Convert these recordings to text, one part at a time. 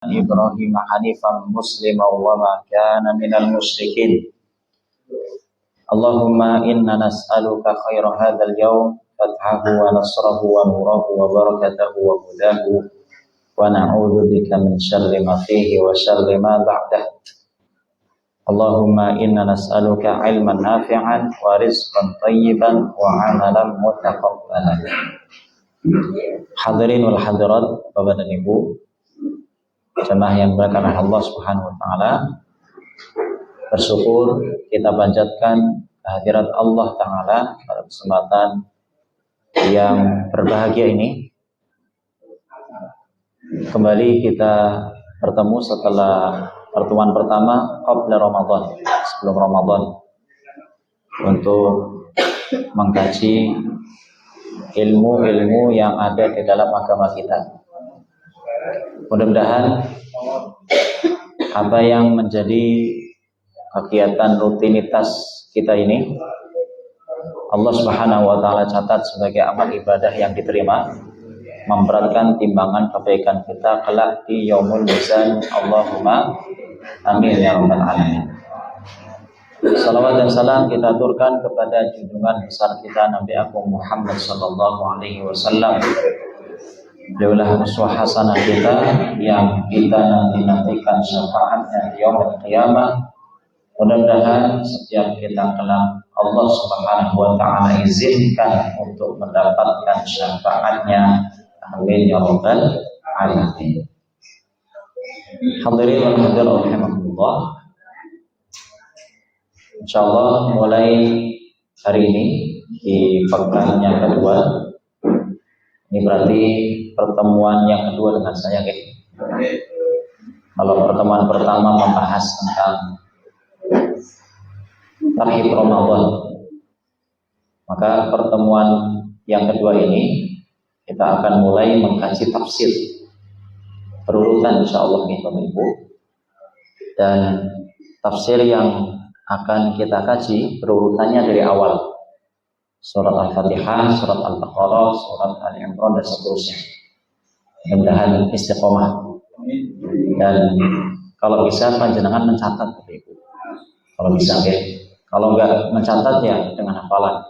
إبراهيم حنيفا مسلما وما كان من المشركين اللهم إنا نسألك خير هذا اليوم فتحه ونصره ونوره وبركته وهداه ونعوذ بك من شر ما فيه وشر ما بعده اللهم إنا نسألك علما نافعا ورزقا طيبا وعملا متقبلا. Hadirin wal hadirat, Bapak dan Ibu jemaah yang berkahi Allah Subhanahu wa taala, bersyukur kita panjatkan kehadirat Allah taala pada kesempatan yang berbahagia ini. Kembali kita bertemu setelah pertemuan pertama qabla Ramadan, sebelum Ramadan, untuk mengkaji ilmu-ilmu yang ada di dalam agama kita. Mudah-mudahan apa yang menjadi kegiatan rutinitas kita ini Allah Subhanahu wa taala catat sebagai amal ibadah yang diterima, memberatkan timbangan kebaikan kita kelak di yaumul mizan. Allahumma amin ya rabbal alamin. Salawat dan salam kita aturkan kepada junjungan besar kita Nabi Agung Muhammad sallallahu alaihi wasallam. Beliaulah uswah hasanah kita yang kita nanti-nantikan syafaatnya di yaumul qiyamah. Mudah-mudahan setiap kita kelak Allah Subhanahu wa taala izinkan untuk mendapatkan syafaatnya. Amin ya rabbal alamin. Hadirin wal hadirat rahimakumullah. Insyaallah mulai hari ini di pekan yang kedua, ini berarti pertemuan yang kedua dengan saya, guys. Kalau pertemuan pertama membahas tentang tarhib Ramadan, maka pertemuan yang kedua ini kita akan mulai mengkaji tafsir berurutan insyaallah Bapak Ibu. Dan tafsir yang akan kita kaji berurutannya dari awal, surat Al-Fatihah, surat Al-Baqarah, surat Al-Imran dan seterusnya. Mudah-mudahan istiqomah. Dan kalau bisa panjenengan mencatat Bapak Ibu. Kalau bisa, ya. Kalau enggak mencatat ya dengan hafalan.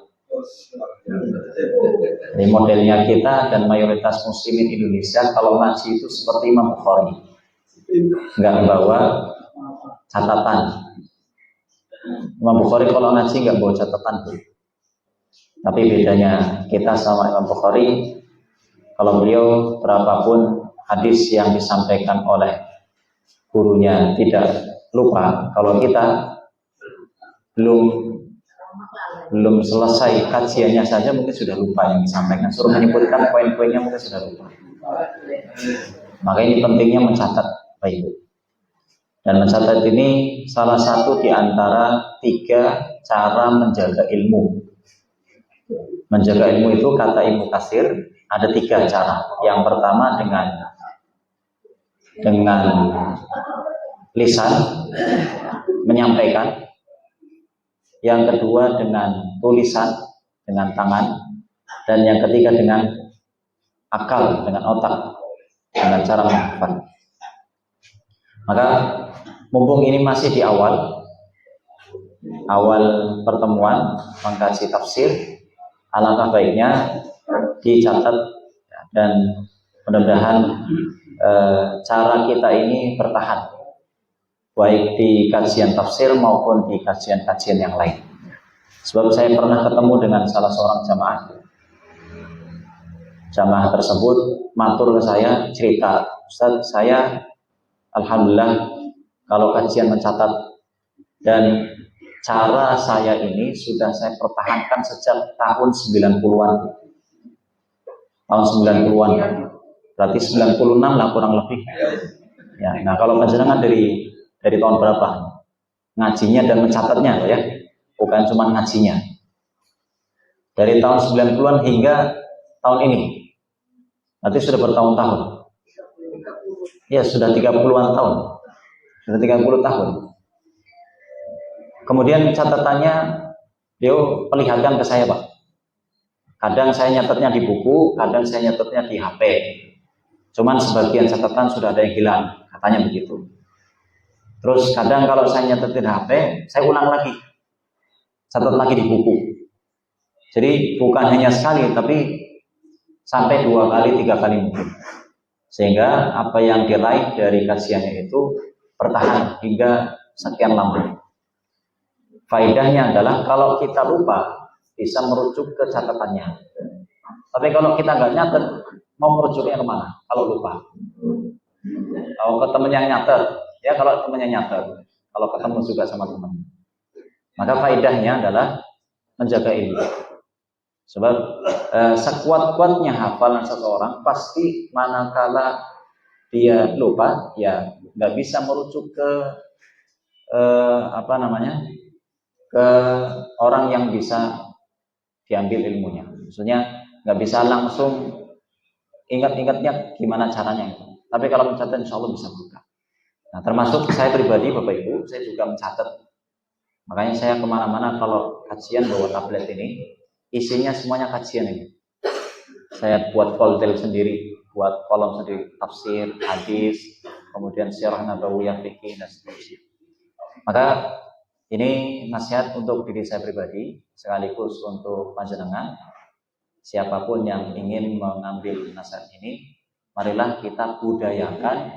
Jadi modelnya kita dan mayoritas muslimin Indonesia kalau ngaji itu seperti Imam Bukhari, nggak bawa catatan. Imam Bukhari kalau ngaji nggak bawa catatan, tapi bedanya kita sama Imam Bukhari, kalau beliau berapapun hadis yang disampaikan oleh gurunya tidak lupa. Kalau kita belum selesai kajiannya saja mungkin sudah lupa yang disampaikan, suruh menyebutkan poin-poinnya mungkin sudah lupa. Maka ini pentingnya mencatat, Bapak Ibu. Dan mencatat ini salah satu di antara 3 cara menjaga ilmu. Menjaga ilmu itu kata Ibnu Katsir ada 3 cara. Yang pertama dengan lisan menyampaikan. Yang kedua dengan tulisan, dengan tangan. Dan yang ketiga dengan akal, dengan otak, dengan cara menghafal. Maka mumpung ini masih di awal pertemuan mengkaji tafsir, alangkah baiknya dicatat dan mudah-mudahan cara kita ini bertahan, baik di kajian tafsir maupun di kajian-kajian yang lain. Sebab saya pernah ketemu dengan salah seorang jamaah tersebut matur ke saya, cerita, Ustaz, saya alhamdulillah kalau kajian mencatat, dan cara saya ini sudah saya pertahankan sejak tahun 90-an. Tahun 90-an. Berarti 96 lah kurang lebih. Ya, nah kalau panjenengan dari tahun berapa ngajinya dan mencatatnya, ya, bukan cuma ngajinya. Dari tahun 90-an hingga tahun ini, nanti sudah bertahun-tahun. Ya, sudah 30-an tahun. Sudah 30 tahun. Kemudian catatannya dia perlihatkan ke saya, Pak. Kadang saya nyatetnya di buku, kadang saya nyatetnya di HP. Cuman sebagian catatan sudah ada yang hilang. katanya begitu. Terus kadang kalau saya nyatetin HP, saya ulang lagi, catat lagi di buku. Jadi bukan hanya sekali, tapi sampai 2 kali, 3 kali mungkin. Sehingga apa yang diraih dari kajiannya itu bertahan hingga sekian lama. Faedahnya adalah kalau kita lupa bisa merujuk ke catatannya. Tapi kalau kita nggak nyatet, mau merujuknya kemana? Kalau lupa. Kalau ke temen yang nyatet, ya kalau temennya nyatet, kalau ketemu juga sama teman. Maka faedahnya adalah menjaga ilmu. Sebab sekuat-kuatnya hafalan seseorang pasti manakala dia lupa, ya nggak bisa merujuk ke ke orang yang bisa diambil ilmunya. Maksudnya nggak bisa langsung ingat-ingatnya gimana caranya. Tapi kalau mencatat insya Allah bisa buka. Nah termasuk saya pribadi Bapak Ibu, saya juga mencatat. Makanya saya kemana-mana kalau kajian bawa tablet ini, isinya semuanya kajian ini. Saya buat folder sendiri, buat kolom sendiri, tafsir, hadis, kemudian sirah nabawiyah, fikih dan seterusnya. Maka ini nasihat untuk diri saya pribadi, sekaligus untuk panjenengan. Siapapun yang ingin mengambil nasihat ini, marilah kita budayakan,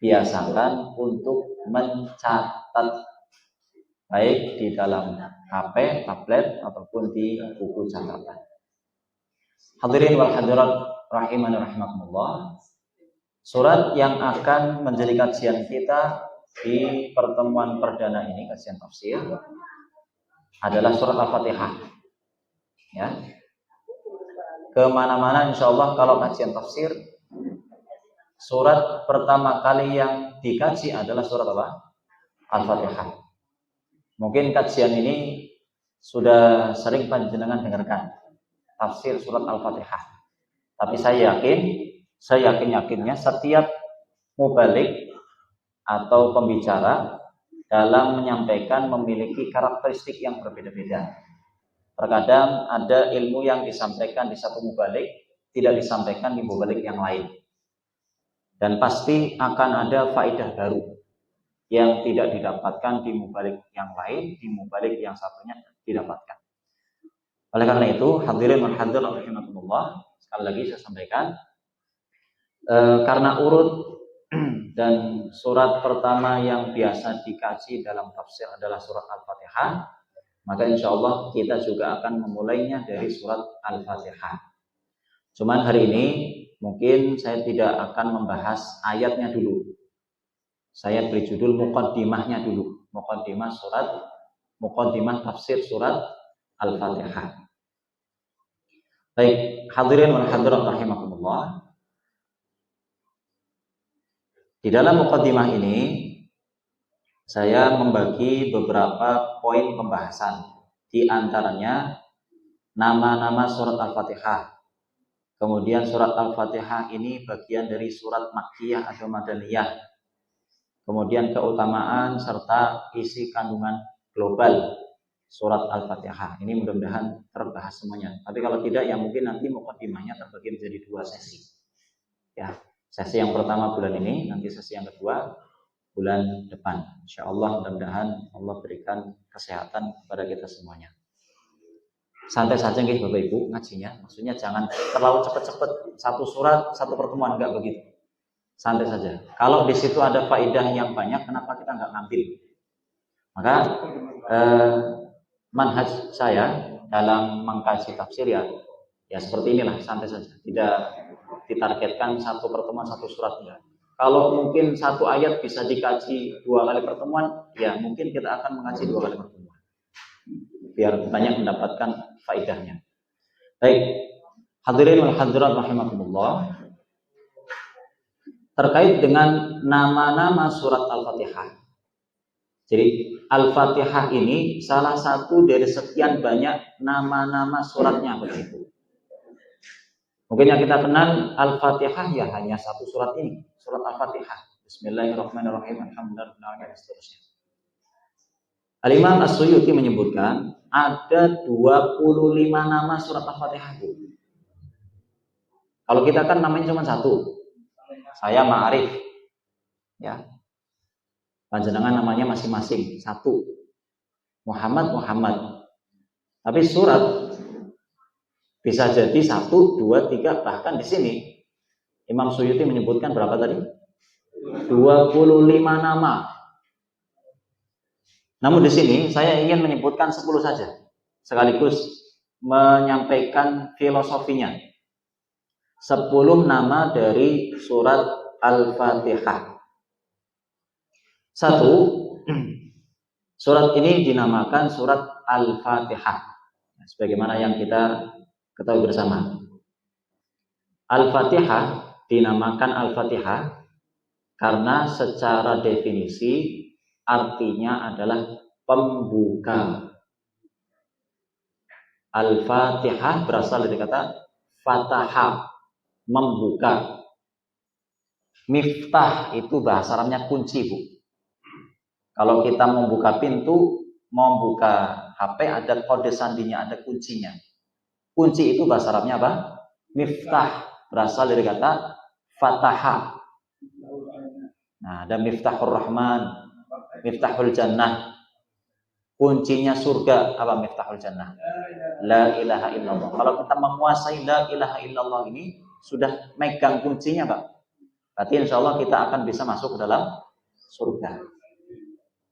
biasakan untuk mencatat, baik di dalam HP, tablet, ataupun di buku catatan. Hadirin wal hadirat rahimani rahimakumullah. Surat yang akan menjadi kajian kita di pertemuan perdana ini, kajian tafsir, adalah surat Al-Fatihah. Ya. Kemana-mana insya Allah kalau kajian tafsir, surat pertama kali yang dikaji adalah surat apa? Al-Fatihah. Mungkin kajian ini sudah sering panjenengan dengarkan tafsir surat Al-Fatihah. Tapi saya yakinnya setiap mubalik atau pembicara dalam menyampaikan memiliki karakteristik yang berbeda-beda. Terkadang ada ilmu yang disampaikan di satu mubalik tidak disampaikan di mubalik yang lain. Dan pasti akan ada faedah baru yang tidak didapatkan di mubalik yang lain, di mubalik yang satunya didapatkan. Oleh karena itu, hadirin dan hadirat rahimakumullah, sekali lagi saya sampaikan, karena urut dan surat pertama yang biasa dikaji dalam tafsir adalah surat Al-Fatihah, maka insya Allah kita juga akan memulainya dari surat Al-Fatihah. Cuman hari ini mungkin saya tidak akan membahas ayatnya dulu. Saya beri judul muqaddimahnya dulu. Muqaddimah tafsir surat Al-Fatihah. Baik, hadirin wal hadirat rahimakumullah. Di dalam muqaddimah ini saya membagi beberapa poin pembahasan. Di antaranya nama-nama surat Al-Fatihah. Kemudian surat Al-Fatihah ini bagian dari surat Makkiyah atau Madaniyah. Kemudian keutamaan serta isi kandungan global surat Al-Fatihah. Ini mudah-mudahan terbahas semuanya. Tapi kalau tidak, ya mungkin nanti muqaddimahnya terbagi menjadi 2 sesi. Ya, sesi yang pertama bulan ini, nanti sesi yang kedua bulan depan. Insya Allah mudah-mudahan Allah berikan kesehatan kepada kita semuanya. Santai saja nggih Bapak Ibu ngajinya. Maksudnya jangan terlalu cepat-cepat satu surat, satu pertemuan, enggak begitu. Santai saja. Kalau di situ ada faedah yang banyak, kenapa kita enggak ngambil? Maka manhaj saya dalam mengkaji tafsir ya seperti inilah, santai saja. Tidak ditargetkan satu pertemuan satu surat ya. Kalau mungkin satu ayat bisa dikaji 2 kali pertemuan, ya mungkin kita akan mengaji 2 kali pertemuan. Biar banyak mendapatkan faedahnya. Baik, hadirin wal hadirat rahimakumullah. Terkait dengan nama-nama surat Al-Fatihah. Jadi Al-Fatihah ini salah satu dari sekian banyak nama-nama suratnya begitu. Mungkin yang kita kenal Al-Fatihah ya hanya satu surat ini, surat Al-Fatihah. Bismillahirrahmanirrahim. Alhamdulillah dan seterusnya. Al-Imam As-Suyuti menyebutkan ada 25 nama surat Al-Fatihah. Kalau kita kan namanya cuma satu. Saya Ma'arif. Ya, panjenengan namanya masing-masing satu, Muhammad. Tapi surat bisa jadi 1, 2, 3, bahkan di sini Imam Suyuti menyebutkan berapa tadi? 25 nama. Namun di sini saya ingin menyebutkan 10 saja, sekaligus menyampaikan filosofinya. 10 nama dari surat Al-Fatihah. 1, surat ini dinamakan surat Al-Fatihah, sebagaimana yang kita ketahui bersama. Al-Fatihah dinamakan Al-Fatihah karena secara definisi artinya adalah pembuka. Al-Fatihah berasal dari kata fataha, membuka. Miftah itu bahasa Arabnya kunci, Bu. Kalau kita membuka pintu, membuka HP, ada kode sandinya, ada kuncinya. Kunci itu bahasa Arabnya apa? Miftah, berasal dari kata fataha. Nah, ada Miftahur Rahman, Miftahul Jannah. Kuncinya surga apa Miftahul Jannah? La ilaha illallah. Kalau kita menguasai la ilaha illallah ini, sudah megang kuncinya, Pak. Berarti insya Allah kita akan bisa masuk ke dalam surga.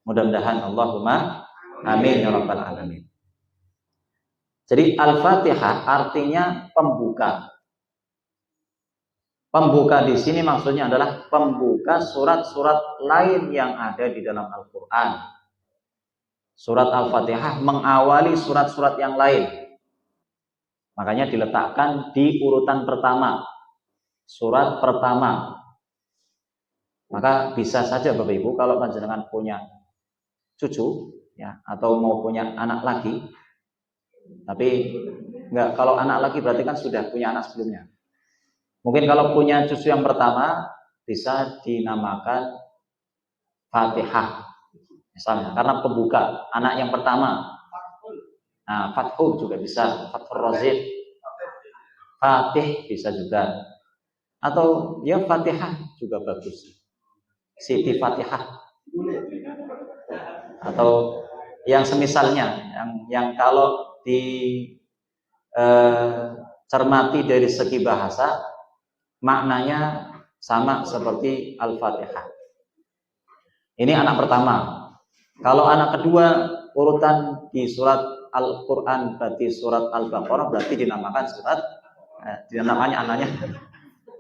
Mudah-mudahan, Allahumma amin ya rabbal alamin. Jadi Al-Fatihah artinya pembuka. Pembuka di sini maksudnya adalah pembuka surat-surat lain yang ada di dalam Al-Quran. Surat Al-Fatihah mengawali surat-surat yang lain. Makanya diletakkan di urutan pertama. Surat pertama. Maka bisa saja Bapak Ibu kalau panjenengan punya cucu ya, atau mau punya anak lagi. Tapi enggak, kalau anak lagi berarti kan sudah punya anak sebelumnya. Mungkin kalau punya cucu yang pertama bisa dinamakan Fatihah misalnya, karena pembuka anak yang pertama. Nah, Fathul juga bisa, Fathur Razid, Fatih bisa juga, atau ya Fatihah juga bagus, Siti Fatihah, atau yang semisalnya, yang kalau cermati dari segi bahasa maknanya sama seperti Al-Fatihah. Ini anak pertama. Kalau anak kedua, urutan di surat Al-Quran berarti surat Al-Baqarah, berarti dinamakan surat, dinamanya anaknya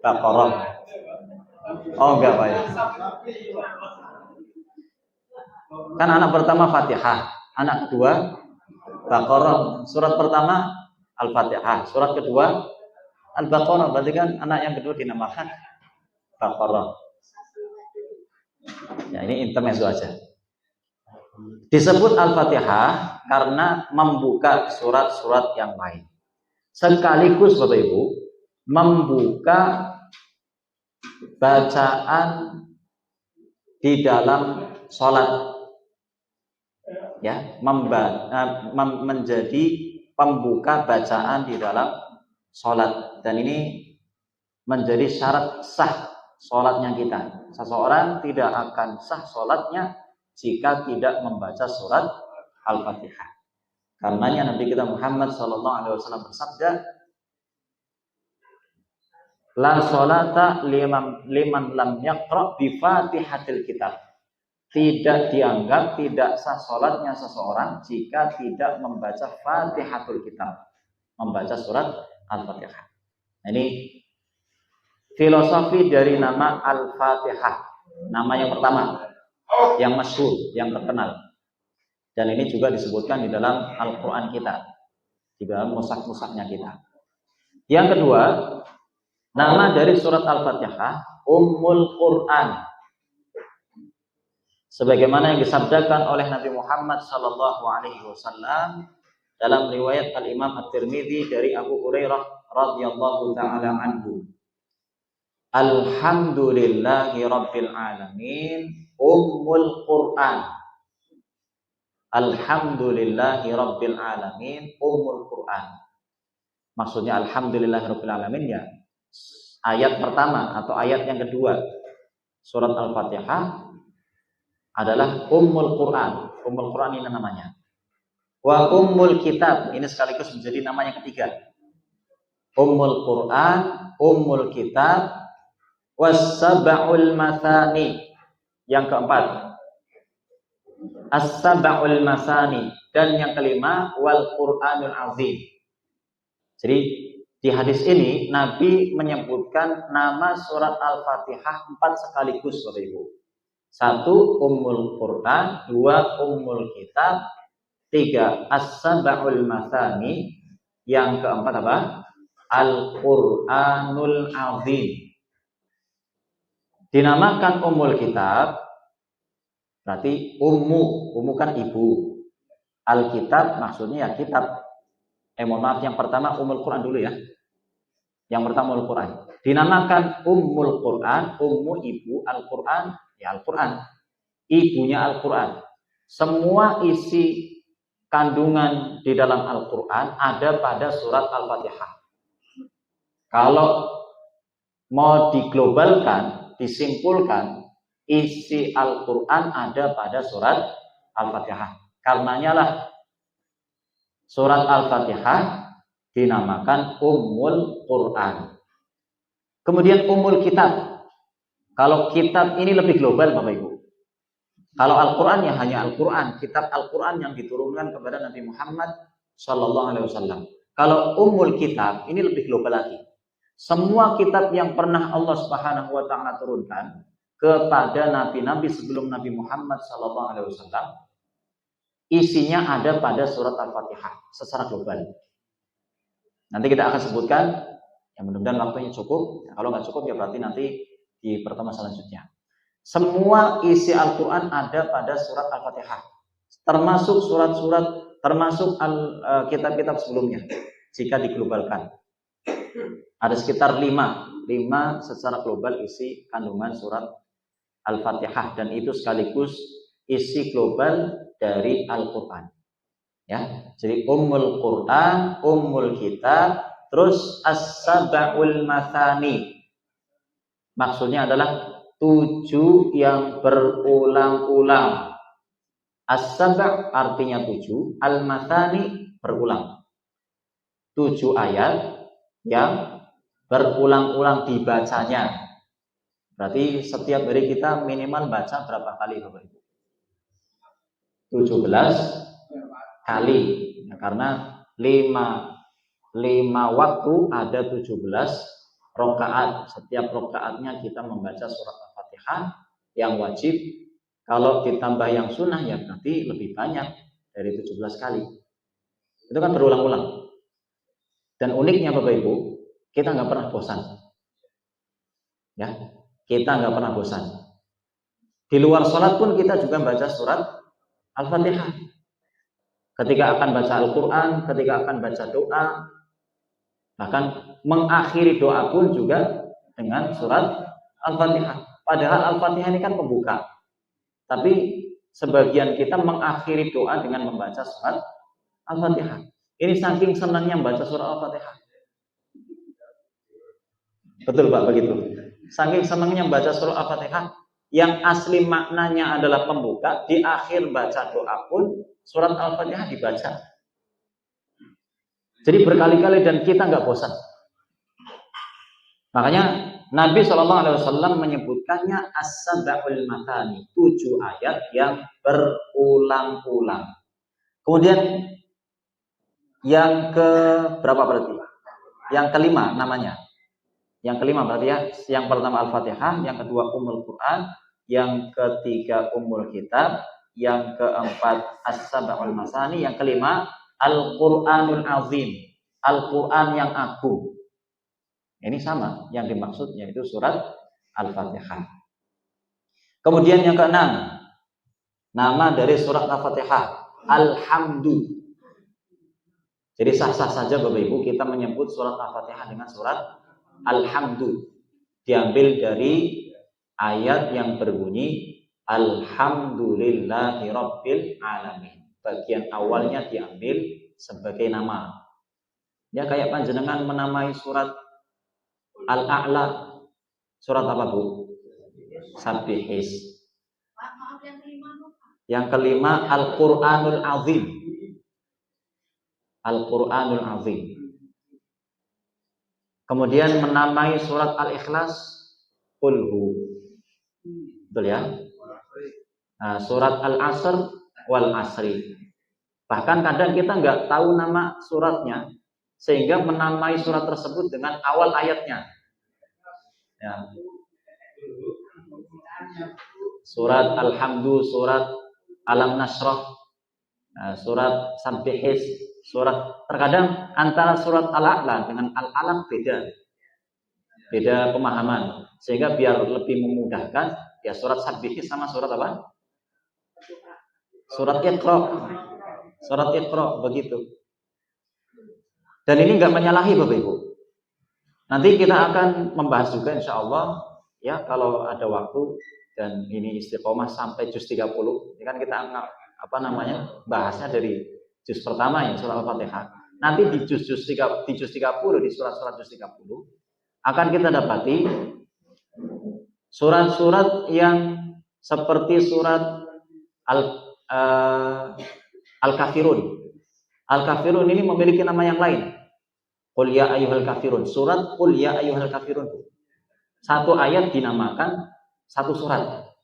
Baqarah. Oh enggak Pak ya. Kan anak pertama Fatihah, anak kedua Baqarah. Surat pertama Al-Fatihah, surat kedua Al-Baqarah, berarti kan anak yang kedua dinamakan Baqarah. Ya, ini intermezzo aja. Disebut Al-Fatihah karena membuka surat-surat yang lain. Sekaligus Bapak Ibu membuka bacaan di dalam sholat. Ya, menjadi pembuka bacaan di dalam sholat. Dan ini menjadi syarat sah sholatnya kita. Seseorang tidak akan sah sholatnya jika tidak membaca surat Al-Fatihah. Karenanya Nabi kita Muhammad SAW bersabda, la sholata liman lam yaqra bi fatihatil kitab. Tidak dianggap tidak sah sholatnya seseorang jika tidak membaca Fatihatul Kitab, membaca surat Al-Fatihah. Ini filosofi dari nama Al-Fatihah, nama yang pertama, yang masyhur, yang terkenal. Dan ini juga disebutkan di dalam Al-Quran kita, di dalam mushaf-mushafnya kita. Yang kedua, nama dari surat Al-Fatihah Ummul Quran. Sebagaimana yang disabdakan oleh Nabi Muhammad SAW dalam riwayat Al-Imam At-Tirmidzi dari Abu Hurairah radhiyallahu taala anhu. Alhamdulillahi rabbil alamin Ummul Quran. Alhamdulillahi rabbil alamin Ummul Quran. Maksudnya alhamdulillahi rabbil alamin ya ayat pertama atau ayat yang kedua surat Al-Fatihah adalah Ummul Quran. Ummul Quran ini namanya. Wa Ummul Kitab, ini sekaligus menjadi namanya ketiga. Ummul Quran, Ummul Kitab, Was-Sab'ul Mathani. Yang keempat, As-Sab'ul Mathani. Dan yang kelima, Wal Quranul Azim. Jadi di hadis ini Nabi menyebutkan nama surat Al-Fatihah 4 sekaligus, Bapak Ibu. 1 Ummul Quran, 2 Ummul Kitab, 3 As-Sab'ul Mathani, yang keempat apa? Al-Quranul Azim. Dinamakan Ummul Kitab berarti ummu kan ibu. Al-Kitab maksudnya ya kitab. Mohon maaf, yang pertama Ummul Quran dulu ya. Yang pertama Ummul Quran. Dinamakan Ummul Quran, ummu ibu, Al-Quran ya Al-Quran. Ibunya Al-Quran. Semua isi kandungan di dalam Al-Quran ada pada surat Al-Fatihah. Kalau mau diglobalkan, disimpulkan, isi Al-Quran ada pada surat Al-Fatihah. Karenanya lah surat Al-Fatihah dinamakan Ummul Quran. Kemudian Ummul Kitab. Kalau kitab ini lebih global, Bapak Ibu. Kalau Al-Quran ya hanya Al-Quran, kitab Al-Quran yang diturunkan kepada Nabi Muhammad Sallallahu Alaihi Wasallam. Kalau Ummul Kitab ini lebih global lagi. Semua kitab yang pernah Allah Subhanahu Wa Taala turunkan kepada nabi-nabi sebelum Nabi Muhammad Sallallahu Alaihi Wasallam, isinya ada pada surat Al-Fatihah secara global. Nanti kita akan sebutkan, yang mudah-mudahan waktunya cukup. Kalau nggak cukup ya berarti nanti di pertemuan selanjutnya. Semua isi Al-Quran ada pada surat Al-Fatihah, termasuk surat-surat, termasuk kitab-kitab sebelumnya. Jika diglobalkan, ada sekitar 5 secara global isi kandungan surat Al-Fatihah, dan itu sekaligus isi global dari Al-Quran. Ya, jadi Ummul Quran, Ummul Kitab, terus As-Sab'ul Mathani. Maksudnya adalah 7 yang berulang-ulang. As-Sab' artinya 7, Al-Mathani berulang. 7 ayat yang berulang-ulang dibacanya. Berarti setiap hari kita minimal baca berapa kali, Bapak Ibu? 17 kali. Ya, karena 5 waktu ada 17 rakaat. Setiap rakaatnya kita membaca surat Al-Fatihah yang wajib. Kalau ditambah yang sunnah ya berarti lebih banyak dari 17 kali. Itu kan berulang-ulang. Dan uniknya Bapak Ibu, kita nggak pernah bosan. Ya, kita nggak pernah bosan. Di luar sholat pun kita juga baca surat Al-Fatihah. Ketika akan baca Al-Quran, ketika akan baca doa, bahkan mengakhiri doa pun juga dengan surat Al-Fatihah. Padahal Al-Fatihah ini kan pembuka. Tapi sebagian kita mengakhiri doa dengan membaca surat Al-Fatihah. Ini saking senangnya membaca surat Al-Fatihah. Betul Pak, begitu. Saking senangnya membaca surat Al-Fatihah, yang asli maknanya adalah pembuka, di akhir baca doa pun surat Al-Fatihah dibaca. Jadi berkali-kali dan kita nggak bosan. Makanya Nabi SAW menyebutkannya As-Sab'ul Mathani, 7 ayat yang berulang-ulang. Kemudian yang ke berapa berarti? Yang kelima namanya. Yang kelima berarti ya, yang pertama Al-Fatihah, yang kedua Ummul Quran, yang ketiga Ummul Kitab, yang keempat As-Sab'ul Mathani, yang kelima Al-Quranul Azim, Al-Quran yang agung. Ini sama yang dimaksud, yaitu surat Al-Fatihah. Kemudian yang keenam, nama dari surat Al-Fatihah, Alhamdu. Jadi sah-sah saja Bapak Ibu kita menyebut surat Al-Fatihah dengan surat Alhamdu. Diambil dari ayat yang berbunyi Alhamdulillahi Rabbil Alamin. Bagian awalnya diambil sebagai nama. Ya kayak panjenengan menamai surat Al-A'la. Surat apa Bu? Sabbihis. Yang kelima Al-Qur'anul Azim. Al-Qur'anul Azim. Kemudian menamai surat Al-Ikhlas Qulhu. Betul ya? Nah, surat Al-Asr wal Asri. Bahkan kadang kita nggak tahu nama suratnya, sehingga menamai surat tersebut dengan awal ayatnya. Ya. Surat Alhamdu, surat Alam Nasrah, surat Sabbihis, surat terkadang antara surat Al-A'la dengan Al-Alaq beda pemahaman, sehingga biar lebih memudahkan ya surat Sabbihis sama surat apa? Surat Iqra begitu. Dan ini nggak menyalahi Bapak Ibu. Nanti kita akan membahas juga insya Allah ya kalau ada waktu, dan ini istiqomah sampai juz 30. Ini kan kita bahasnya dari juz pertama yang surah Al-Fatihah. Nanti di juz 30, di surat-surat juz 30 akan kita dapati surat-surat yang seperti surat Al-Kafirun. Al-Kafirun ini memiliki nama yang lain. Qul ya ayyuhal kafirun. Surat Qul ya ayyuhal kafirun. Satu ayat dinamakan satu surat.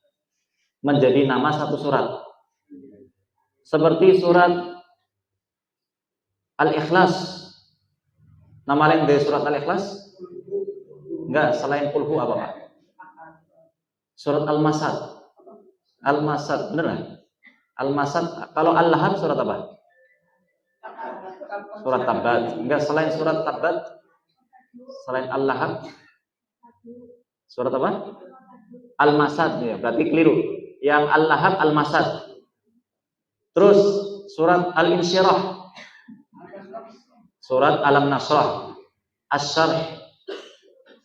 Menjadi nama satu surat. Seperti surat Al-Ikhlas. Nama lain dari surat Al-Ikhlas? Enggak, selain Qul hu apa Pak? Surat Al-Masad. Al-Masad, benar kan? Al-Masad. Kalau Al-Lahab surat apa? Surat Tabat. Enggak, selain surat Tabat, selain Al-Lahab, surat apa? Al-Masad ya, berarti keliru. Yang Al-Lahab Al-Masad. Terus surat Al-Insyirah, surat Alam Nasrah, Asy-Syarh,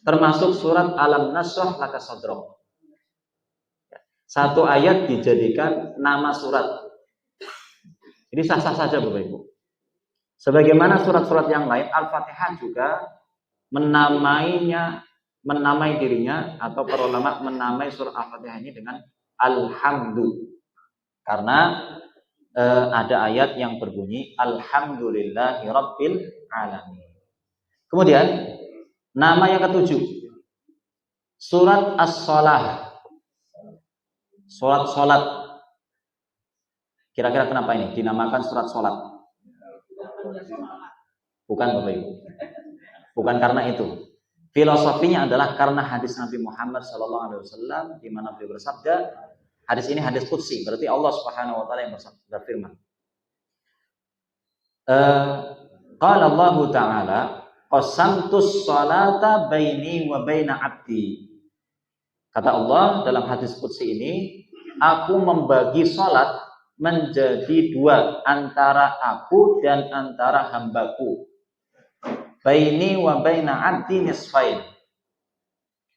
termasuk surat Alam Nasrah laka sadrak. Satu ayat dijadikan nama surat. Ini sah-sah saja Bapak Ibu. Sebagaimana surat-surat yang lain, Al-Fatihah juga menamai dirinya, atau para ulama menamai surat Al-Fatihah ini dengan Alhamdu. Karena ada ayat yang berbunyi Alhamdulillahi Rabbil Alamin. Kemudian nama yang ketujuh, surat As-Shalah. Surat Salat. Kira-kira kenapa ini dinamakan surat Salat? Bukan Bapak Ibu. Bukan karena itu. Filosofinya adalah karena hadis Nabi Muhammad SAW di mana beliau bersabda, hadis ini hadis qudsi, berarti Allah Subhanahu wa taala yang berfirman. Qala Allah Ta'ala, qasamtus salata baini wa baina 'abdi. Kata Allah dalam hadis qudsi ini, aku membagi salat menjadi dua, antara aku dan antara hambaku. Baini wa baina 'abdi nisfain.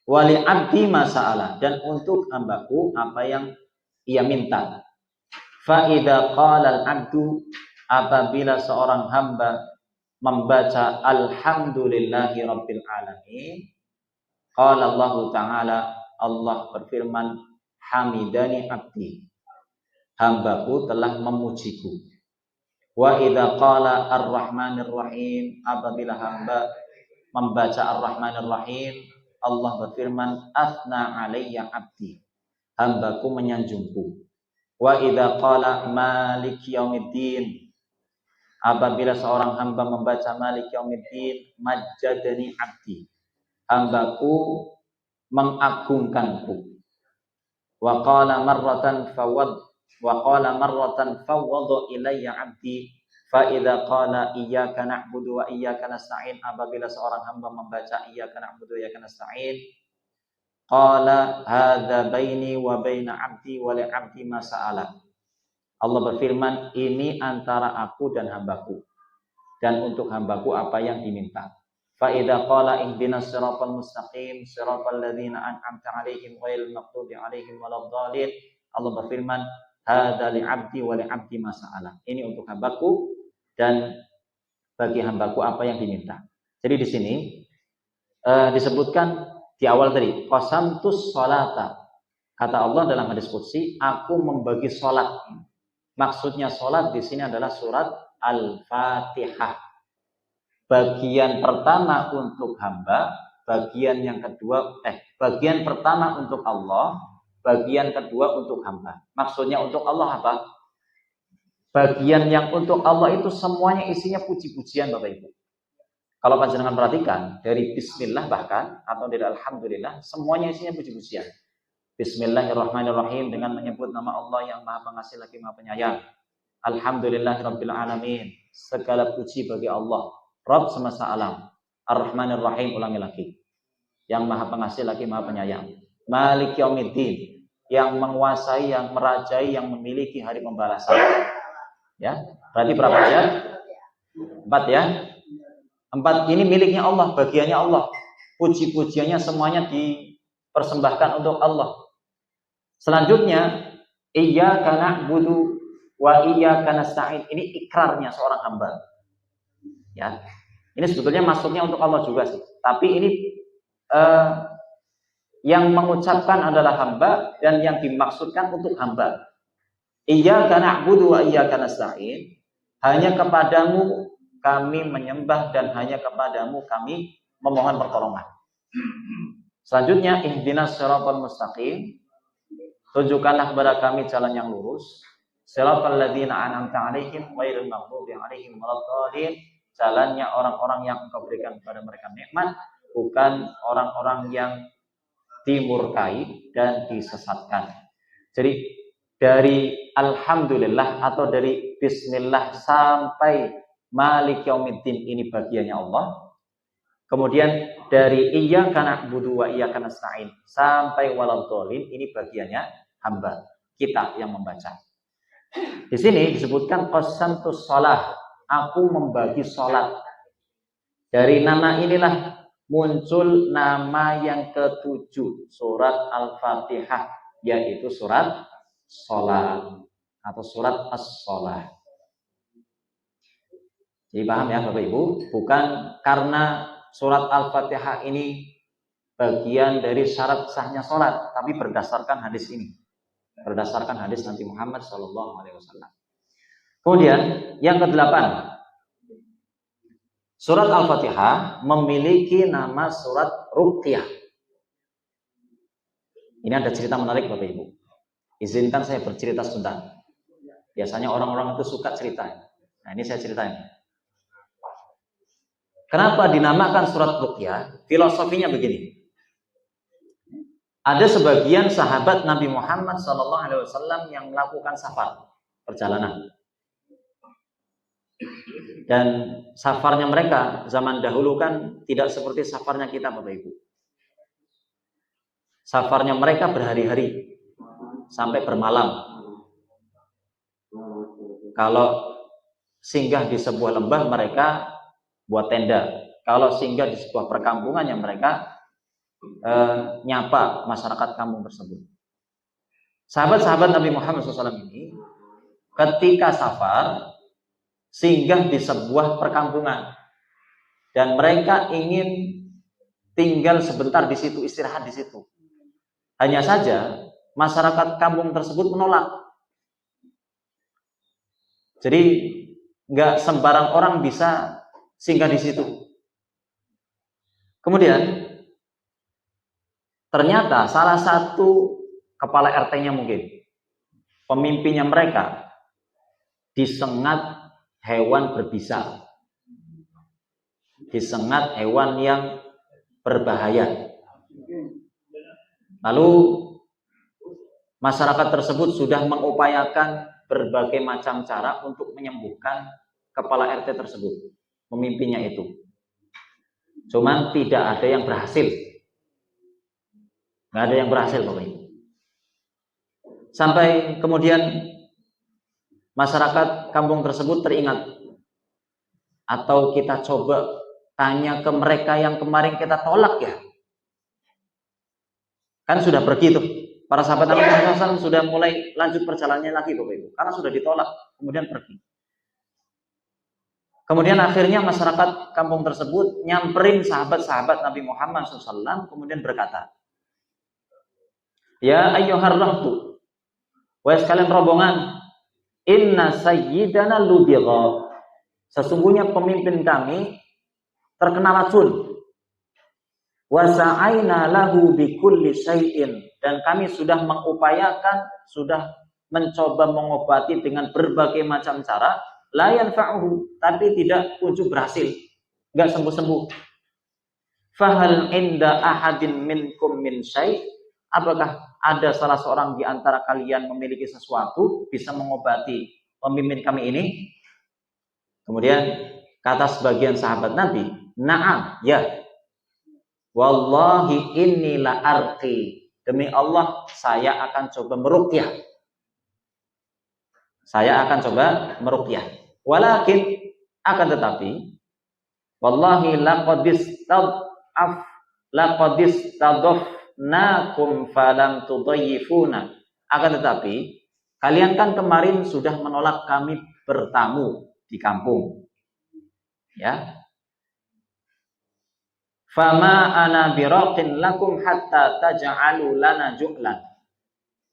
Wa li 'abdi ma sa'ala, dan untuk hambaku apa yang ia minta. Fa idza qala al-'abdu, apabila seorang hamba membaca alhamdulillahi rabbil alamin, qala Allah Ta'ala, Allah berfirman, hamidani 'abdi, hambaku telah memujiku. Wa idza qala ar-rahmanir rahim, apabila hamba membaca ar-rahmanir rahim, Allah berfirman, athna alayya 'abdi, hambaku menyanjungku. Wa idza qala maliki yaumiddin, apabila seorang hamba membaca maliki yaumiddin, majjadani 'abdi, hambaku mengagungkanku. Wa qala marratan fawwadha ilayya 'abdi, fa idza qala iyyaka na'budu wa iyyaka nasta'in, apabila seorang hamba membaca iyyaka na'budu wa iyyaka nasta'in, qala hadza baini wa baina 'abdi wa li 'abdi ma sa'ala. Allah berfirman, ini antara aku dan hambaku, dan untuk hambaku apa yang diminta. Fa idza qala ihdinas siratal mustaqim siratal ladzina an'amta 'alaihim ghairil maghdubi 'alaihim waladdallin, Allah berfirman, hadza li 'abdi wa li 'abdi ma sa'ala. Ini untuk hambaku dan bagi hambaku apa yang diminta. Jadi di sini disebutkan di awal tadi qasamtus salata, Kata Allah dalam hadis qudsi, aku membagi sholat. Maksudnya sholat di sini adalah surat Al-Fatihah. Bagian pertama untuk hamba, bagian pertama untuk Allah, bagian kedua untuk hamba. Maksudnya untuk Allah apa? Bagian yang untuk Allah itu semuanya isinya puji-pujian Bapak Ibu. Kalau panjenengan perhatikan, dari bismillah bahkan, atau dari alhamdulillah, semuanya isinya puji-pujian. Bismillahirrahmanirrahim dengan menyebut nama Allah yang Maha Pengasih lagi Maha Penyayang. Alhamdulillahirabbil alamin. Segala puji bagi Allah, Rabb semesta alam. Ar-Rahmanir-Rahim, ulangi lagi. Yang Maha Pengasih lagi Maha Penyayang. Malik Yaumiddin, yang menguasai, yang merajai, yang memiliki hari pembalasan. Ya, berarti berapa ayat? 4 ya. 4 ini miliknya Allah, bagiannya Allah. Puji-pujiannya semuanya dipersembahkan untuk Allah. Selanjutnya, iyyaka na'budu wa iyyaka nasta'in. Ini ikrarnya seorang hamba. Ya. Ini sebetulnya masuknya untuk Allah juga sih. Tapi ini yang mengucapkan adalah hamba dan yang dimaksudkan untuk hamba. Iyyaka na'budu wa iyyaka nasta'in. Hanya kepadamu kami menyembah dan hanya kepadamu kami memohon pertolongan. Selanjutnya, ihdinas shiratal mustaqim. Tunjukkanlah kepada kami jalan yang lurus. Shiratal ladzina an'amta 'alaihim ghairil maghdubi 'alaihim waladdallin. Jalannya orang-orang yang Engkau berikan kepada mereka nikmat, bukan orang-orang yang dimurkai dan disesatkan. Jadi dari alhamdulillah atau dari bismillah sampai Malik Yaumiddin ini bagiannya Allah. Kemudian dari iyyaka na'budu wa iyyaka nasta'in sampai waladdallin ini bagiannya hamba, kita yang membaca. Di sini disebutkan qasamtus shalah, aku membagi salat. Dari nama inilah muncul nama yang ke-7 surat Al-Fatihah, yaitu surat shalah atau surat as-shalah. Jadi paham ya Bapak Ibu, bukan karena surat Al-Fatihah ini bagian dari syarat sahnya sholat, tapi berdasarkan hadis ini, berdasarkan hadis Nabi Muhammad SAW. Kemudian yang ke-8, surat Al-Fatihah memiliki nama surat Ruqyah. Ini ada cerita menarik Bapak Ibu. Izinkan saya bercerita sebentar. Biasanya orang-orang itu suka cerita. Nah ini saya ceritain. Kenapa dinamakan surat Ruqyah? Filosofinya begini. Ada sebagian sahabat Nabi Muhammad SAW yang melakukan safar, perjalanan. Dan safarnya mereka zaman dahulu kan tidak seperti safarnya kita Bapak Ibu. Safarnya mereka berhari-hari sampai bermalam. Kalau singgah di sebuah lembah mereka buat tenda. Kalau singgah di sebuah perkampungan yang mereka nyapa masyarakat kampung tersebut. Sahabat-sahabat Nabi Muhammad SAW ini ketika safar singgah di sebuah perkampungan dan mereka ingin tinggal sebentar di situ, istirahat di situ. Hanya saja masyarakat kampung tersebut menolak. Jadi nggak sembarang orang bisa singgah di situ. Kemudian ternyata salah satu kepala RT-nya mungkin, pemimpinnya mereka, disengat hewan berbisa, disengat hewan yang berbahaya. Lalu masyarakat tersebut sudah mengupayakan berbagai macam cara untuk menyembuhkan kepala RT tersebut, pemimpinnya itu. Cuman tidak ada yang berhasil. Nggak ada yang berhasil pokoknya. Sampai kemudian masyarakat kampung tersebut teringat. Atau kita coba tanya ke mereka yang kemarin kita tolak ya. Kan sudah pergi tuh. Para sahabat Nabi Muhammad SAW sudah mulai lanjut perjalanannya lagi Bapak Ibu. Karena sudah ditolak, kemudian pergi. Kemudian akhirnya masyarakat kampung tersebut nyamperin sahabat-sahabat Nabi Muhammad SAW, kemudian berkata, Ya ayyuhar rahtu, wahai sekalian rombongan, inna sayyidana ludigha, sesungguhnya pemimpin kami terkena racun. Wa sa'aina lahu bikulli syai'in, dan kami sudah mengupayakan, sudah mencoba mengobati dengan berbagai macam cara, la yanfa'uhu, tapi tidak kunjung berhasil, enggak sembuh-sembuh. Fahal inda ahadin minkum min syai', apakah ada salah seorang di antara kalian memiliki sesuatu bisa mengobati pemimpin kami ini? Kemudian kata sebagian sahabat Nabi, na'am, ya. Wallahi inni la arqi, demi Allah saya akan coba meruqyah. Saya akan coba meruqyah. Walakin, akan tetapi, wallahi laqadis tadafnakum falam tudayyifuna. Akan tetapi, kalian kan kemarin sudah menolak kami bertamu di kampung. Ya. Fama ana biraqin lakum hatta taj'alu lana ju'lan.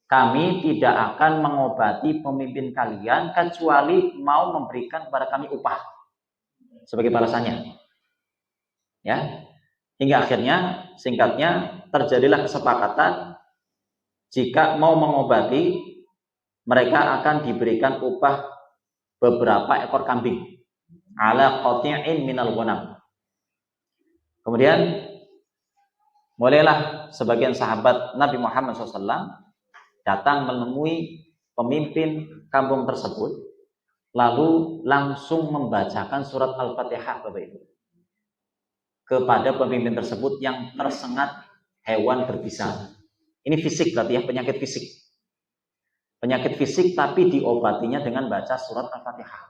Kami tidak akan mengobati pemimpin kalian kecuali mau memberikan kepada kami upah sebagai balasannya. Ya. Hingga akhirnya, singkatnya, terjadilah kesepakatan jika mau mengobati, mereka akan diberikan upah beberapa ekor kambing ala qati'in minal ghanam. Kemudian mulailah sebagian sahabat Nabi Muhammad SAW datang menemui pemimpin kampung tersebut, lalu langsung membacakan surat Al-Fatihah, Bapak Ibu, kepada pemimpin tersebut yang tersengat hewan berbisa. Ini fisik berarti ya, penyakit fisik. Penyakit fisik tapi diobatinya dengan baca surat Al-Fatihah.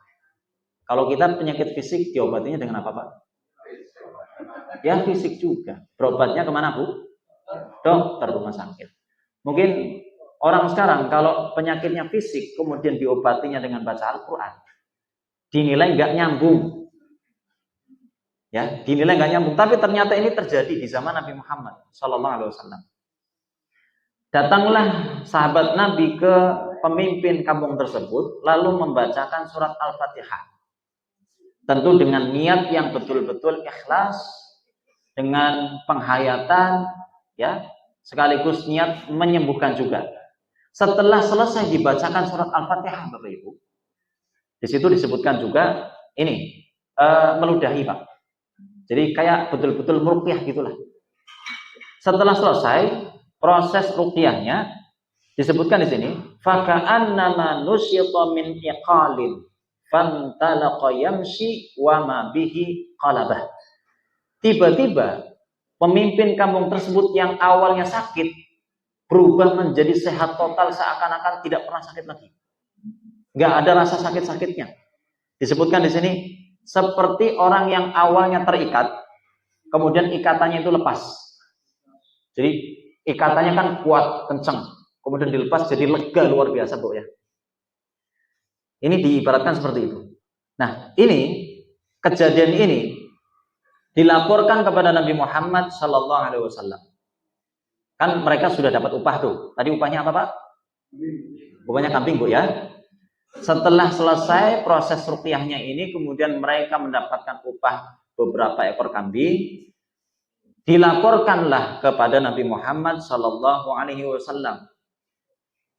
Kalau kita penyakit fisik diobatinya dengan apa, Pak? Ya fisik juga. Berobatnya kemana, Bu? Dokter, rumah sakit. Mungkin orang sekarang kalau penyakitnya fisik kemudian diobatinya dengan baca Al-Quran, dinilai nggak nyambung. Ya, dinilai nggak nyambung. Tapi ternyata ini terjadi di zaman Nabi Muhammad SAW. Datanglah sahabat Nabi ke pemimpin kampung tersebut, lalu membacakan surat Al-Fatihah. Tentu dengan niat yang betul-betul ikhlas, dengan penghayatan, ya, sekaligus niat menyembuhkan juga. Setelah selesai dibacakan surat Al-Fatihah, Bapak Ibu, di situ disebutkan juga ini meludahi, Pak. Jadi kayak betul-betul meruqyah gitulah. Setelah selesai proses ruqyahnya, disebutkan di sini, faka'annama nusyita min iqalin fantalaqa yamshi wa ma bihi qalabah. Tiba-tiba pemimpin kampung tersebut yang awalnya sakit berubah menjadi sehat total, seakan-akan tidak pernah sakit lagi. Nggak ada rasa sakit-sakitnya. Disebutkan di sini seperti orang yang awalnya terikat, kemudian ikatannya itu lepas. Jadi ikatannya kan kuat, kencang, kemudian dilepas jadi lega luar biasa, Bu, ya. Ini diibaratkan seperti itu. Nah, ini kejadian ini dilaporkan kepada Nabi Muhammad SAW. Kan mereka sudah dapat upah tuh. Tadi upahnya apa, Pak? Upahnya kambing, Bu, ya. Setelah selesai proses ruqyahnya ini, kemudian mereka mendapatkan upah beberapa ekor kambing. Dilaporkanlah kepada Nabi Muhammad SAW.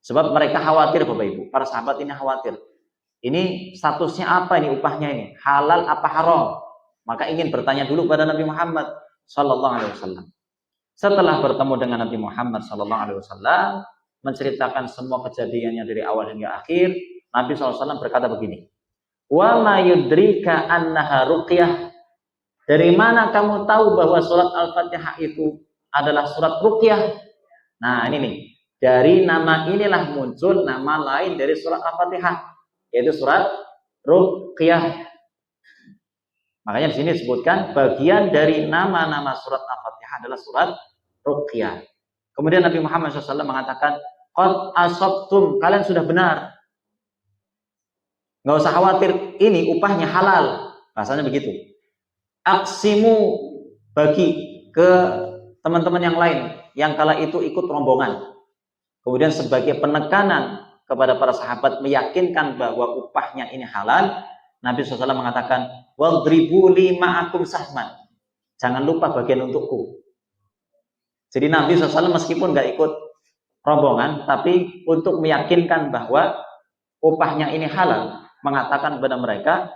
Sebab mereka khawatir, Bapak Ibu. Para sahabat ini khawatir. Ini statusnya apa ini, upahnya ini? Halal apa haram? Maka ingin bertanya dulu pada Nabi Muhammad SAW. Setelah bertemu dengan Nabi Muhammad SAW, menceritakan semua kejadiannya dari awal hingga akhir, Nabi SAW berkata begini, wa ma yudrika annaha ruqyah, dari mana kamu tahu bahwa surat Al-Fatihah itu adalah surat ruqyah? Nah, ini nih, dari nama inilah muncul nama lain dari surat Al-Fatihah, yaitu surat ruqyah. Makanya di sini disebutkan bagian dari nama-nama surat Al-Fatihah adalah surat ruqyah. Kemudian Nabi Muhammad SAW mengatakan, qad asabtum, kalian sudah benar. Nggak usah khawatir, ini upahnya halal. Bahasanya begitu. Aksimu, bagi ke teman-teman yang lain yang kala itu ikut rombongan. Kemudian sebagai penekanan kepada para sahabat meyakinkan bahwa upahnya ini halal, Nabi SAW mengatakan, "Wadribu li ma'akum sahman." Jangan lupa bagian untukku. Jadi Nabi SAW meskipun nggak ikut rombongan, tapi untuk meyakinkan bahwa upahnya ini halal, mengatakan kepada mereka,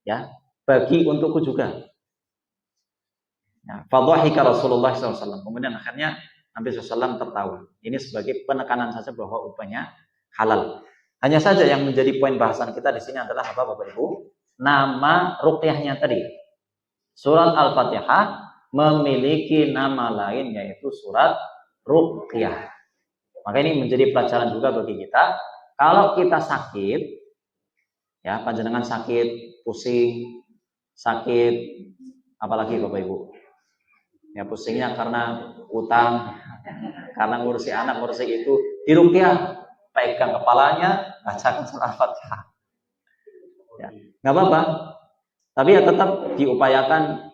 ya, bagi untukku juga. Ya, fadhahika Rasulullah SAW. Kemudian akhirnya Nabi SAW tertawa. Ini sebagai penekanan saja bahwa upahnya halal. Hanya saja yang menjadi poin bahasan kita di sini adalah apa, Bapak Ibu? Nama ruqyahnya tadi. Surat Al-Fatihah memiliki nama lain yaitu surat ruqyah. Maka ini menjadi pelajaran juga bagi kita. Kalau kita sakit, ya, panjenengan sakit, pusing, sakit, apalagi Bapak Ibu? Ya, pusingnya karena utang, karena ngurusi anak, ngurusi itu, diruqyah, pegang kepalanya, bacakan surat Al-Fatihah. Ya, nggak apa-apa. Tapi ya tetap diupayakan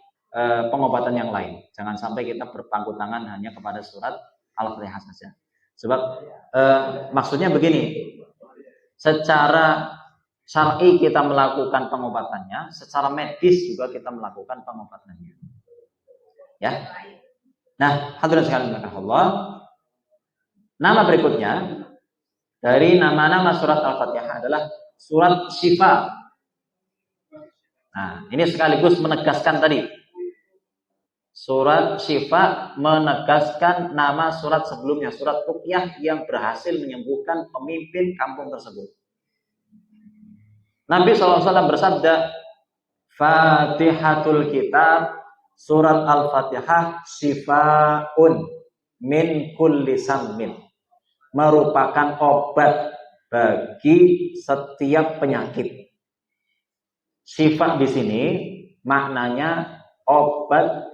pengobatan yang lain. Jangan sampai kita berpangku tangan hanya kepada surat Al-Fatihah saja. Sebab maksudnya begini, secara syar'i kita melakukan pengobatannya, secara medis juga kita melakukan pengobatannya. Ya. Nah, hadirin sekalian Allah, nama berikutnya dari nama-nama surat Al-Fatihah adalah surat Syifa. Nah, ini sekaligus menegaskan tadi. Surat Syifa menegaskan nama surat sebelumnya, surat Ruqyah yang berhasil menyembuhkan pemimpin kampung tersebut. Nabi SAW bersabda, Fatihatul Kitab, surat Al-Fatihah, Syifaun min kulli sammin, merupakan obat bagi setiap penyakit. Syifa di sini maknanya obat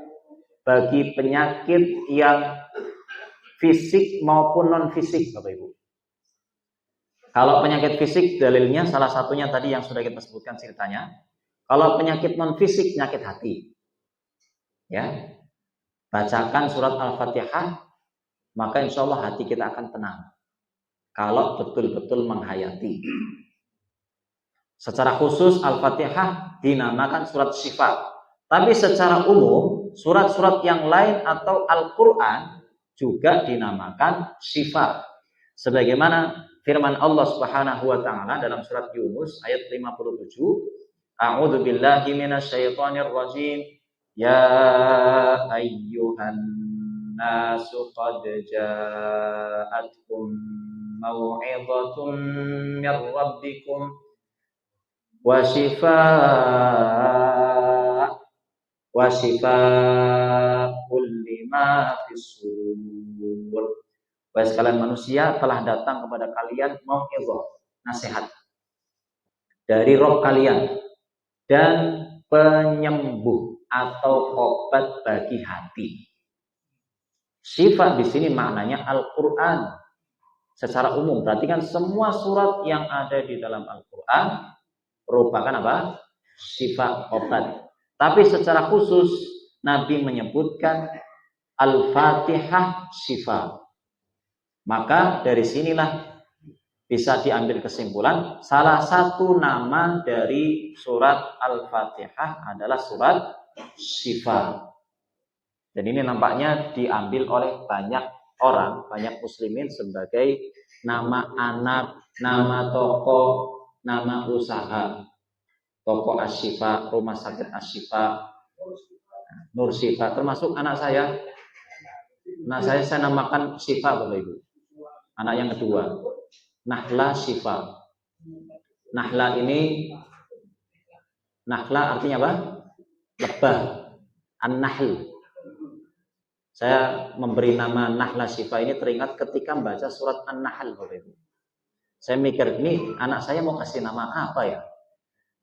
bagi penyakit yang fisik maupun non fisik, Bapak Ibu. Kalau penyakit fisik dalilnya salah satunya tadi yang sudah kita sebutkan ceritanya. Kalau penyakit non fisik, penyakit hati, ya, bacakan surat Al-Fatihah, maka insya Allah hati kita akan tenang. Kalau betul-betul menghayati. Secara khusus Al-Fatihah dinamakan surat Syifa. Tapi secara umum surat-surat yang lain atau Al-Quran juga dinamakan Syifa. Sebagaimana firman Allah Subhanahu wa taala dalam surat Yunus ayat 57, A'udzu billahi minasyaitonir rajim. Ya ayyuhan nasu qad ja'atkum mau'izatun mir rabbikum wa shifaa'un lima fis sudur. Wahai sekalian manusia, telah datang kepada kalian mau'izah, nasihat dari Rabb kalian dan penyembuh atau obat bagi hati. Syifa di sini maknanya Al-Qur'an secara umum. Berarti kan semua surat yang ada di dalam Al-Qur'an merupakan apa? Syifa, obat. Tapi secara khusus Nabi menyebutkan Al-Fatihah Syifa. Maka dari sinilah bisa diambil kesimpulan salah satu nama dari surat Al-Fatihah adalah surat Syifa. Dan ini nampaknya diambil oleh banyak orang, banyak muslimin sebagai nama anak, nama toko, nama usaha. Toko Asyifa, rumah sakit Asyifa, Nur Syifa, termasuk anak saya. Anak saya namakan Syifa, Bapak Ibu. Anak yang kedua, Nahla Syifa. Nahla ini, Nahla artinya apa? Lebah. An-Nahl. Saya memberi nama Nahla Syifa ini teringat ketika membaca surat An-Nahl, Bapak Ibu. Saya mikir, ini anak saya mau kasih nama apa ya?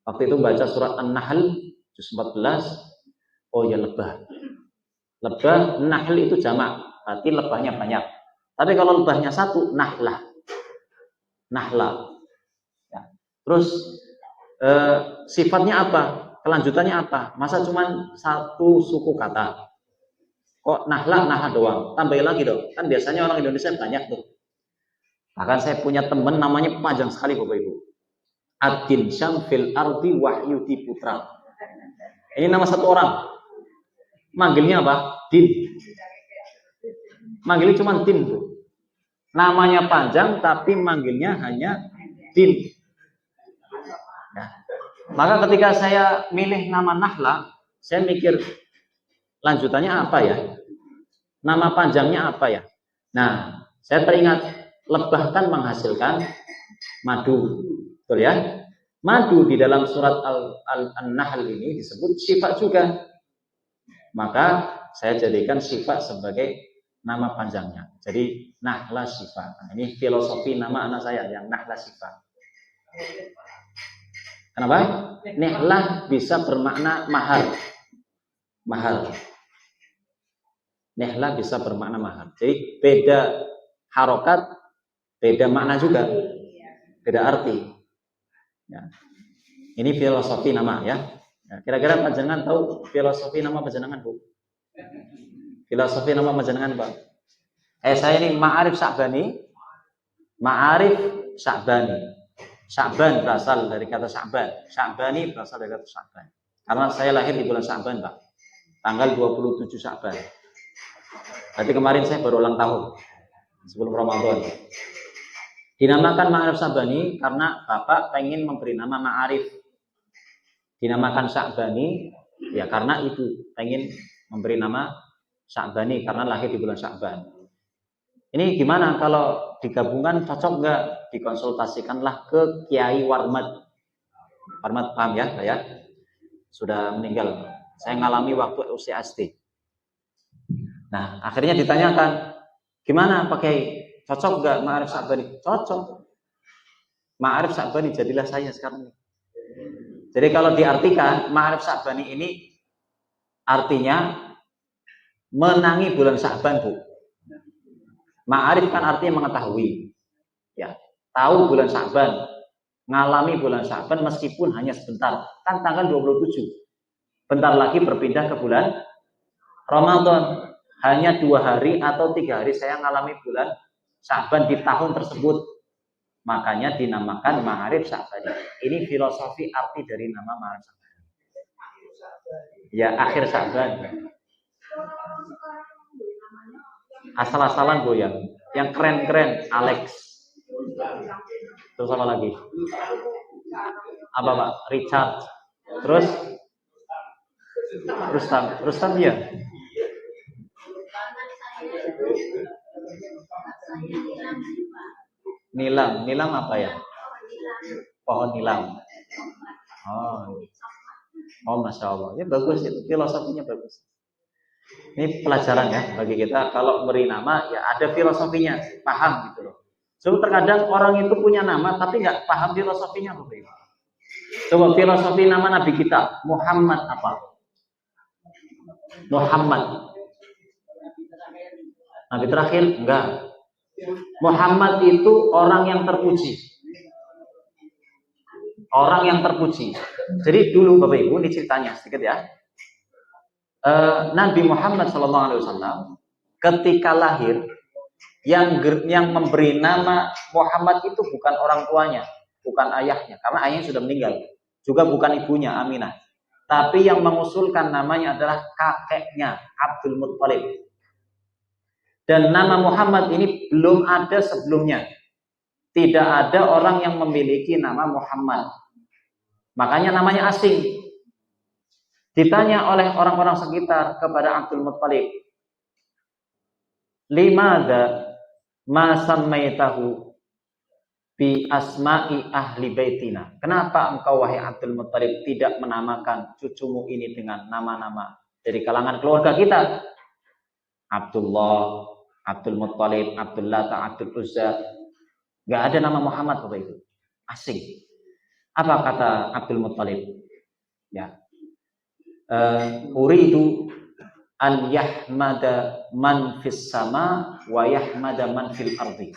Waktu itu baca surat An-Nahl, juz 14, oh ya lebah. Lebah, Nahl itu jamak, berarti lebahnya banyak. Tapi kalau lebahnya satu, Nahlah. Nahla. Ya. Terus sifatnya apa? Kelanjutannya apa? Masa cuma satu suku kata? Kok Nahla doang? Tambahin lagi dong. Kan biasanya orang Indonesia banyak tuh. Bahkan saya punya teman namanya panjang sekali Bapak Ibu. Adin Syam fil ardi Wahyudi Putra. Ini nama satu orang. Manggilnya apa? Din. Manggilnya cuma Din tuh. Namanya panjang tapi manggilnya hanya Din. Nah, maka ketika saya milih nama Nahla, saya mikir lanjutannya apa ya? Nama panjangnya apa ya? Nah, saya teringat lebah kan menghasilkan madu, betul ya? Madu di dalam surat An-Nahl ini disebut sifat juga. Maka saya jadikan sifat sebagai nama panjangnya. Jadi Nahla Sifat. Nah, ini filosofi nama anak saya yang Nahla Sifat. Kenapa? Nihlah bisa bermakna mahar. Mahar. Nihlah bisa bermakna mahar. Jadi beda harokat, beda makna juga. Beda arti. Ya. Ini filosofi nama ya. Kira-kira panjenengan tahu filosofi nama panjenengan, Bu? Filosofi nama panjenengan, Pak? Saya ini Ma'arif Sya'bani. Ma'arif Sya'bani. Sya'ban berasal dari kata Sya'ban. Sya'bani berasal dari kata Sya'ban. Karena saya lahir di bulan Sya'ban, Pak. Tanggal 27 Sya'ban. Berarti kemarin saya baru ulang tahun. Sebelum Ramadan. Dinamakan Ma'arif Sya'bani karena Bapak pengen memberi nama Ma'arif. Dinamakan Sya'bani ya karena ibu pengen memberi nama Sya'bani karena lahir di bulan Sya'ban. Ini gimana kalau digabungkan cocok nggak? Dikonsultasikanlah ke Kiai Warmat. Warmat paham ya, Pak ya? Sudah meninggal. Saya ngalami waktu usia SD. Nah, akhirnya ditanyakan, gimana Pak Kiai? Cocok nggak Ma'arif Sya'bani? Cocok. Ma'arif Sya'bani jadilah saya sekarang. Jadi kalau diartikan Ma'arif Sya'bani ini artinya menangi bulan Sya'ban, Bu. Ma'arif kan artinya mengetahui. Ya, tahu bulan Sya'ban, ngalami bulan Sya'ban meskipun hanya sebentar. Kan tanggal 27. Bentar lagi berpindah ke bulan Ramadan. Hanya 2 hari atau 3 hari saya ngalami bulan Sya'ban di tahun tersebut. Makanya dinamakan Ma'arif Sya'bani. Ini filosofi arti dari nama Ma'arif Sya'bani. Ya, akhir Sya'ban. Asal-asalan goyang. Yang keren-keren, Alex. Terus apa lagi? Apa Pak? Richard. Terus? Rustam ya? Nilam apa ya? Pohon nilam. Oh, Masya Allah. Ya bagus itu, filosofinya bagus. Ini pelajaran ya bagi kita. Kalau beri nama ya ada filosofinya, paham gitu loh. So, terkadang orang itu punya nama tapi nggak paham filosofinya. Coba filosofi nama Nabi kita, Muhammad apa? Muhammad. Nabi terakhir? Enggak. Muhammad itu orang yang terpuji. Orang yang terpuji. Jadi dulu Bapak Ibu, ini ceritanya sedikit ya. Nabi Muhammad SAW ketika lahir, yang memberi nama Muhammad itu bukan orang tuanya, bukan ayahnya, karena ayahnya sudah meninggal. Juga bukan ibunya Aminah. Tapi yang mengusulkan namanya adalah kakeknya Abdul Muttalib. Dan nama Muhammad ini belum ada sebelumnya. Tidak ada orang yang memiliki nama Muhammad. Makanya namanya asing. Ditanya oleh orang-orang sekitar kepada Abdul Muttalib, "Limadza ma sammaitahu bi asma'i ahli baitina?" Kenapa engkau wahai Abdul Muttalib tidak menamakan cucumu ini dengan nama-nama dari kalangan keluarga kita? Abdullah, Abdul Muttalib, Abdul Lata, Abdul Uzza. Gak ada nama Muhammad Bapak itu. Asing. Apa kata Abdul Muttalib? Ya. Uridu an yahmada man fis sama wa yahmada man fil ardi.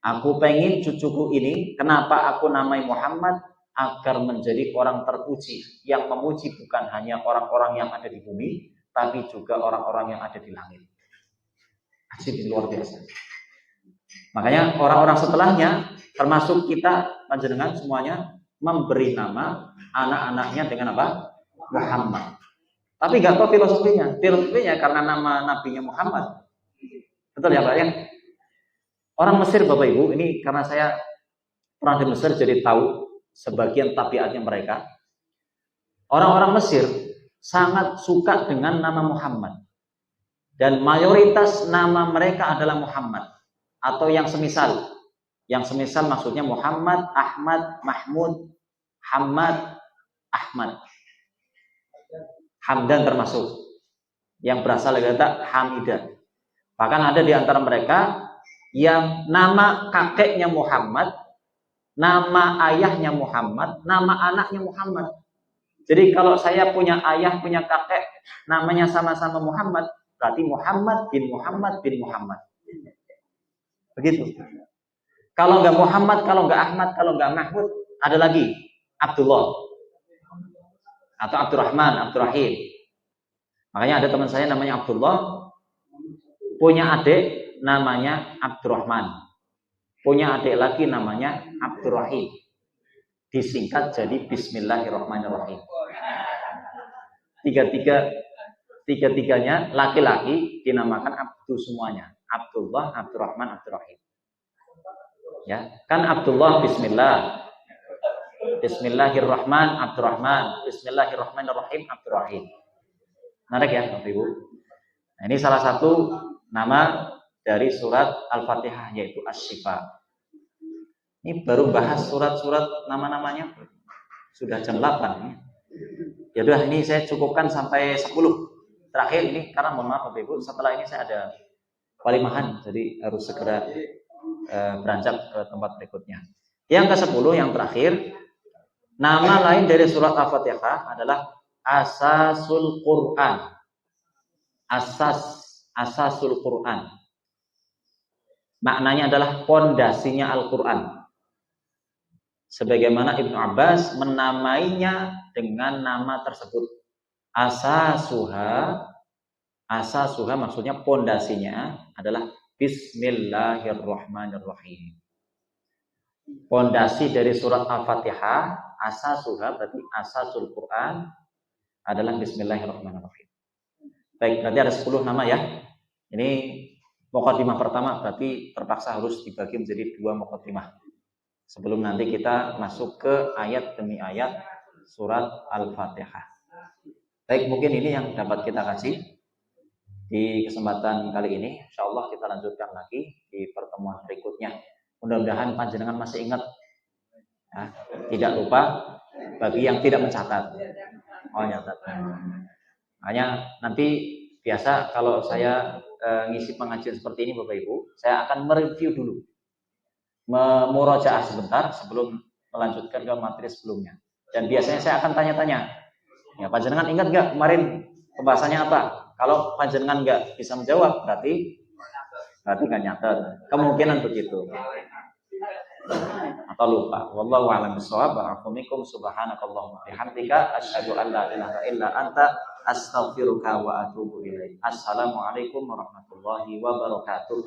Aku pengen cucuku ini, kenapa aku namai Muhammad? Agar menjadi orang terpuji. Yang memuji bukan hanya orang-orang yang ada di bumi, tapi juga orang-orang yang ada di langit. Asik, luar biasa. Makanya orang-orang setelahnya, termasuk kita panjenengan semuanya memberi nama anak-anaknya dengan apa? Muhammad. Tapi nggak tahu filosofinya. Filosofinya karena nama nabinya Muhammad. Betul ya Pak ya? Orang Mesir Bapak Ibu, ini karena saya pernah di Mesir jadi tahu sebagian tabiatnya mereka. Orang-orang Mesir sangat suka dengan nama Muhammad. Dan mayoritas nama mereka adalah Muhammad. Atau yang semisal. Yang semisal maksudnya Muhammad, Ahmad, Mahmud, Hamad, Ahmad. Hamdan termasuk. Yang berasal dari kata Hamidah. Bahkan ada di antara mereka yang nama kakeknya Muhammad, nama ayahnya Muhammad, nama anaknya Muhammad. Jadi kalau saya punya ayah, punya kakek, namanya sama-sama Muhammad, berarti Muhammad bin Muhammad bin Muhammad. Begitu. Kalau nggak Muhammad, kalau nggak Ahmad, kalau nggak Mahmud, ada lagi Abdullah atau Abdurrahman, Abdurrahim. Makanya ada teman saya namanya Abdullah, punya adik namanya Abdurrahman, punya adik lagi namanya Abdurrahim. Disingkat jadi Bismillahirrahmanirrahim. Tiga-tiganya laki-laki dinamakan Abdul semuanya. Abdullah, Abdurrahman, Abdurrahim. Ya, kan Abdullah Bismillah. Bismillahirrahman, Abdurrahman. Bismillahirrahmanirrahim, Abdurrahim. Menarik ya Bapak Ibu. Nah, ini salah satu nama dari surat Al-Fatihah yaitu Asy-Syifa. Ini baru bahas surat-surat nama-namanya. Sudah jam 8. Ya udah, ini saya cukupkan sampai 10. Terakhir ini karena mohon maaf Bapak Ibu, setelah ini saya ada walimahan, jadi harus segera beranjak ke tempat berikutnya. Yang ke-10 yang terakhir, nama lain dari surat Al-Fatihah adalah Asasul Quran. Asasul Quran. Maknanya adalah pondasinya Al-Quran. Sebagaimana Ibnu Abbas menamainya dengan nama tersebut. Asasuha maksudnya pondasinya adalah Bismillahirrahmanirrahim. Pondasi dari surat Al-Fatihah, asasuha berarti asasul Quran adalah Bismillahirrahmanirrahim. Baik, berarti ada 10 nama ya. Ini muqaddimah pertama, berarti terpaksa harus dibagi menjadi 2 muqaddimah. Sebelum nanti kita masuk ke ayat demi ayat surat Al-Fatihah. Baik, mungkin ini yang dapat kita kasih di kesempatan kali ini. Insyaallah kita lanjutkan lagi di pertemuan berikutnya. Mudah-mudahan panjenengan masih ingat. Ya, tidak lupa bagi yang tidak mencatat. Oh, nyatat. Hanya nanti biasa kalau saya ngisi pengajian seperti ini Bapak Ibu, saya akan mereview dulu. Memurojaah sebentar sebelum melanjutkan ke materi sebelumnya. Dan biasanya saya akan tanya-tanya. Ya, panjenengan ingat nggak kemarin pembahasannya apa? Kalau panjenengan nggak bisa menjawab, berarti nggak nyatet. Kemungkinan begitu. Atau lupa. Wallahu a'lam bishawab. Barakallahu subhanakallahumma bihamdika asyhadu an la ilaha illa anta astaghfiruka wa atubu ilaik. Assalamualaikum warahmatullahi wabarakatuh.